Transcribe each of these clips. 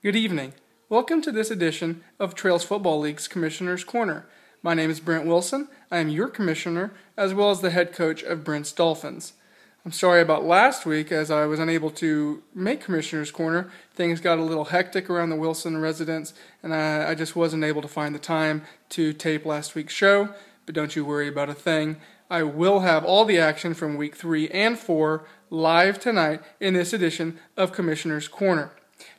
Good evening. Welcome to this edition of Trails Football League's Commissioner's Corner. My name is Brent Wilson. I am your commissioner, as well as the head coach of Brent's Dolphins. I'm sorry about last week, as I was unable to make Commissioner's Corner. Things got a little hectic around the Wilson residence, and I just wasn't able to find the time to tape last week's show. But don't you worry about a thing. I will have all the action from week 3 and 4 live tonight in this edition of Commissioner's Corner.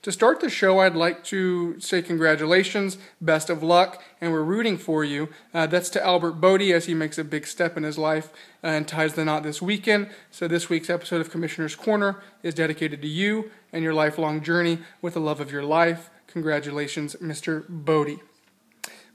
To start the show, I'd like to say congratulations, best of luck, and we're rooting for you. That's to Albert Bodie as he makes a big step in his life and ties the knot this weekend. So this week's episode of Commissioner's Corner is dedicated to you and your lifelong journey with the love of your life. Congratulations, Mr. Bodie.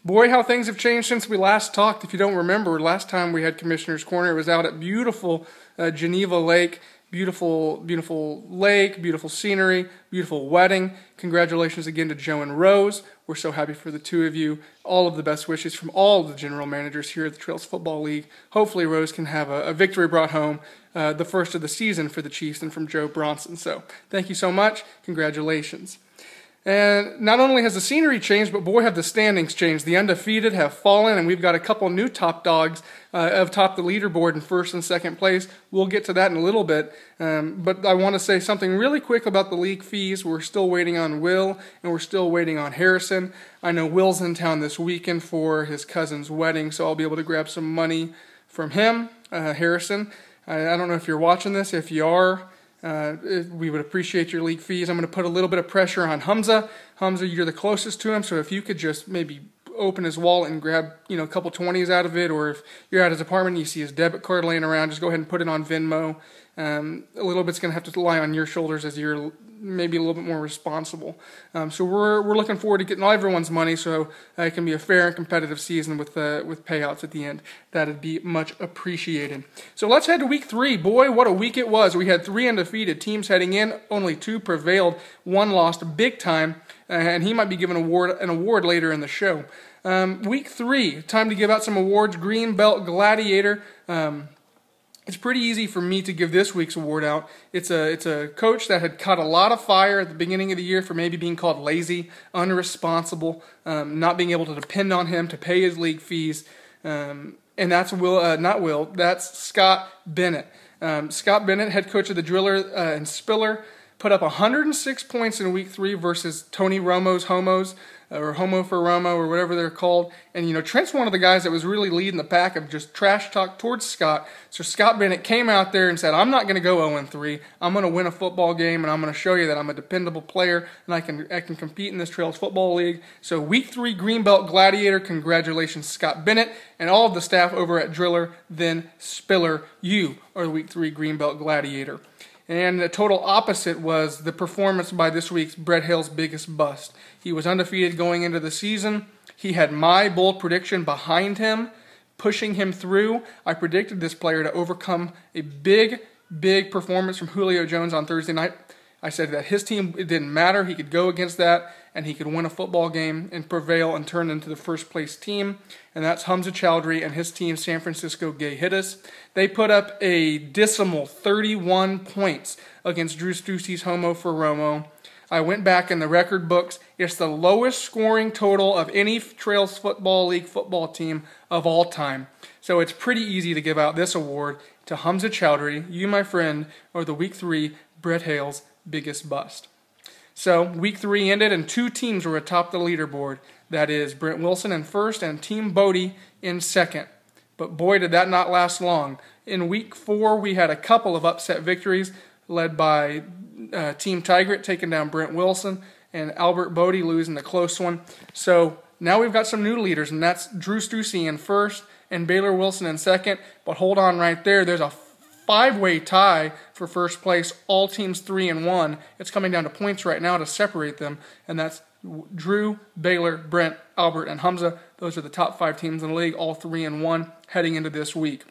Boy, how things have changed since we last talked. If you don't remember, last time we had Commissioner's Corner, it was out at beautiful Geneva Lake. Beautiful, beautiful lake, beautiful scenery, beautiful wedding. Congratulations again to Joe and Rose. We're so happy for the two of you. All of the best wishes from all of the general managers here at the Trails Football League. Hopefully Rose can have a victory brought home, the first of the season for the Chiefs and from Joe Bronson. So thank you so much. Congratulations. And not only has the scenery changed, but boy, have the standings changed. The undefeated have fallen, and we've got a couple new top dogs of top the leaderboard in first and second place. We'll get to that in a little bit. But I want to say something really quick about the league fees. We're still waiting on Will, and we're still waiting on Harrison. I know Will's in town this weekend for his cousin's wedding, so I'll be able to grab some money from him, Harrison. I don't know if you're watching this. If you are, we would appreciate your league fees. I'm going to put a little bit of pressure on Hamza. Hamza, you're the closest to him, so if you could just maybe open his wallet and grab, a couple 20s out of it, or if you're at his apartment and you see his debit card laying around, just go ahead and put it on Venmo. A little bit's going to have to lie on your shoulders as you're maybe a little bit more responsible. So we're looking forward to getting all everyone's money, so it can be a fair and competitive season with payouts at the end. That'd be much appreciated. So let's head to week 3. Boy, what a week it was. We had 3 undefeated teams heading in. Only 2 prevailed. 1 lost big time, and he might be given an award later in the show. Week 3, time to give out some awards. Green Belt Gladiator. It's pretty easy for me to give this week's award out. It's a coach that had caught a lot of fire at the beginning of the year for maybe being called lazy, unresponsible, not being able to depend on him to pay his league fees. And that's that's Scott Bennett. Scott Bennett, head coach of the Driller and Spiller, put up 106 points in week 3 versus Tony Romo's Homos, or Homo for Romo, or whatever they're called. And, Trent's one of the guys that was really leading the pack of just trash talk towards Scott. So Scott Bennett came out there and said, I'm not going to go 0-3. I'm going to win a football game, and I'm going to show you that I'm a dependable player, and I can compete in this Trails Football League. So week 3 Greenbelt Gladiator, congratulations Scott Bennett, and all of the staff over at Driller, then Spiller. You are the week 3 Greenbelt Gladiator. And the total opposite was the performance by this week's Brett Hale's biggest bust. He was undefeated going into the season. He had my bold prediction behind him, pushing him through. I predicted this player to overcome a big performance from Julio Jones on Thursday night. I said that his team, it didn't matter. He could go against that, and he could win a football game and prevail and turn into the first place team. And that's Hamza Chowdhury and his team, San Francisco Gay Hitters. They put up a dismal 31 points against Drew Stussey's Homo for Romo. I went back in the record books. It's the lowest scoring total of any Trails Football League football team of all time. So it's pretty easy to give out this award to Hamza Chowdhury. You, my friend, are the week 3 Brett Hale's biggest bust. So week 3 ended and 2 teams were atop the leaderboard. That is Brent Wilson in first and Team Bodie in second. But boy, did that not last long. In week 4, we had a couple of upset victories led by Team Tigrit taking down Brent Wilson and Albert Bodie losing the close one. So now we've got some new leaders, and that's Drew Stussey in first and Baylor Wilson in second. But hold on right there. There's a 5-way tie for first place, all teams 3-1. It's coming down to points right now to separate them, and that's Drew, Baylor, Brent, Albert, and Hamza. Those are the top 5 teams in the league, all 3-1 heading into this week.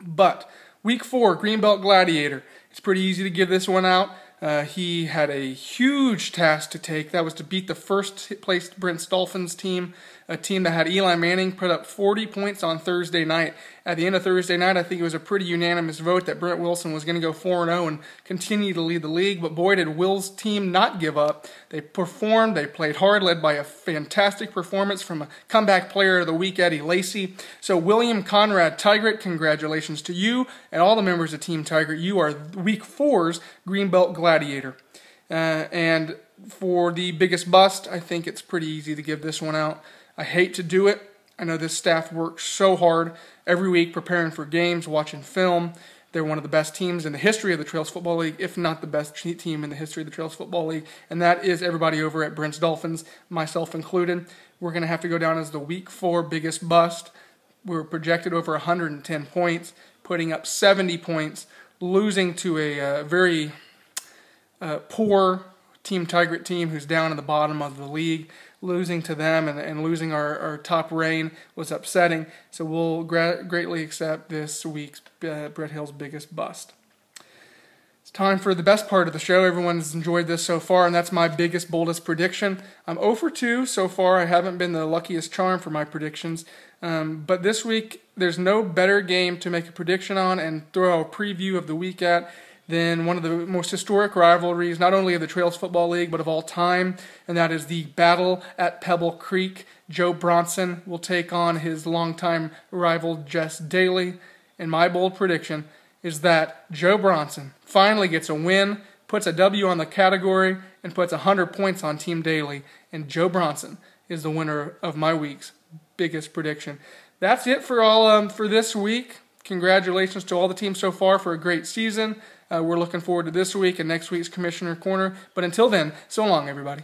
But week 4, Greenbelt Gladiator. It's pretty easy to give this one out. He had a huge task to take. That was to beat the first placed Brent's Dolphins team, a team that had Eli Manning put up 40 points on Thursday night. At the end of Thursday night, I think it was a pretty unanimous vote that Brent Wilson was going to go 4-0 and continue to lead the league. But boy, did Will's team not give up. They performed. They played hard, led by a fantastic performance from a comeback player of the week, Eddie Lacy. So William Conrad Tigert, congratulations to you and all the members of Team Tigert. You are Week 4's Greenbelt Gladiator. And for the biggest bust, I think it's pretty easy to give this one out. I hate to do it. I know this staff works so hard every week preparing for games, watching film. They're one of the best teams in the history of the Trails Football League, if not the best team in the history of the Trails Football League, and that is everybody over at Brent's Dolphins, myself included. We're going to have to go down as the Week 4 biggest bust. We're projected over 110 points, putting up 70 points, losing to a very poor Team Tigert team who's down in the bottom of the league. Losing to them and losing our top reign was upsetting. So we'll greatly accept this week's Brett Hill's biggest bust. It's time for the best part of the show. Everyone's enjoyed this so far, and that's my biggest, boldest prediction. I'm 0 for 2 so far. I haven't been the luckiest charm for my predictions. But this week, there's no better game to make a prediction on and throw a preview of the week at than one of the most historic rivalries, not only of the Trails Football League, but of all time, and that is the battle at Pebble Creek. Joe Bronson will take on his longtime rival, Jess Daly, and my bold prediction is that Joe Bronson finally gets a win, puts a W on the category, and puts 100 points on Team Daly, and Joe Bronson is the winner of my week's biggest prediction. That's it for this week. Congratulations to all the teams so far for a great season. We're looking forward to this week and next week's Commissioner Corner. But until then, so long, everybody.